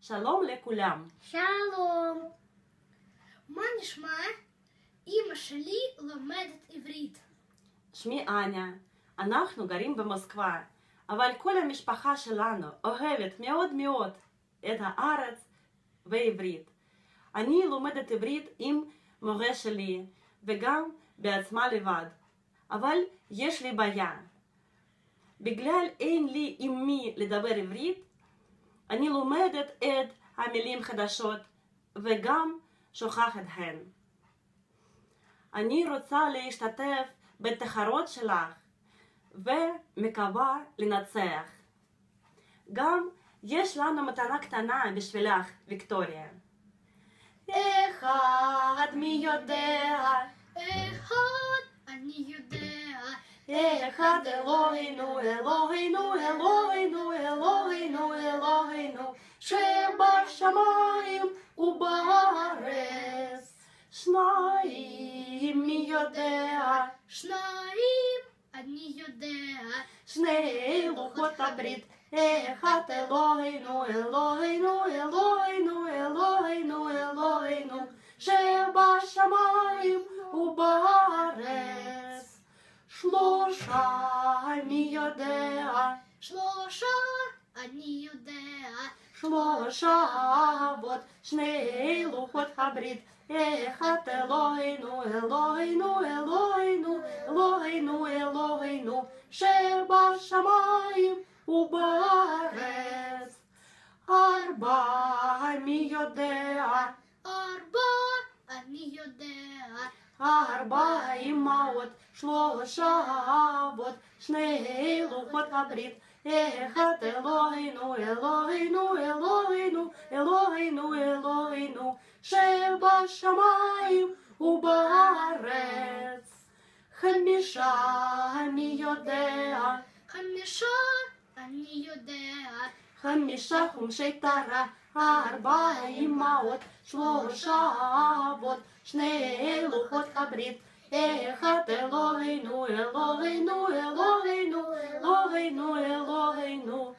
שלום לכולם. שלום. מה נשמע? אמא שלי לומדת עברית. שמי אניה, אנחנו גרים במוסקבה, אבל כל המשפחה שלנו אוהבת מאוד מאוד את הארץ ועברית. אני לומדת עברית עם מורה שלי וגם בעצמה לבד, אבל יש לי בעיה. בגלל אין לי עם מי לדבר עברית, אני לומדת את המילים חדשות וגם שוכחת הן. אני רוצה להשתתף בתחרות שלך ומקווה לנצח. גם יש לנו מתנה קטנה בשבילך, ויקטוריה. אחד מי יודע, אחד אני יודע, אחד אלוהינו, אלוהינו, אלוהינו, אלוהינו, אלוהינו, שבשמיים ובארץ. שניים מי יודע, שניים אני יודע, שני לוחות הברית, אחד אלוהינו, אלוהינו, אלוהינו, אלוהינו, אלוהינו, שבשמיים ובארץ. שלושה מי יודע, שלושה אני יודע, שלושה אבות, שני לוחות הברית, אחד אלוהינו, אלוהינו, אלוהינו, אלוהינו, אלוהינו, שבשמיים ובארץ. ארבע מי יודע, ארבע אני יודע, ארבע אמהות, שלושה אבות, שני לוחות הברית, אחד אלוהינו, אלוהינו, אלוהינו, אלוהינו, אלוהינו, שבשמיים ובארץ. חמישה מי יודע, חמישה אני יודע, חמישה חומשי תרה, ארבע אמהות, שלושה אבות, שני לוחות הברית, אחד אלוהינו, אלוהינו, אלוהינו, אלוהינו, אלוהינו,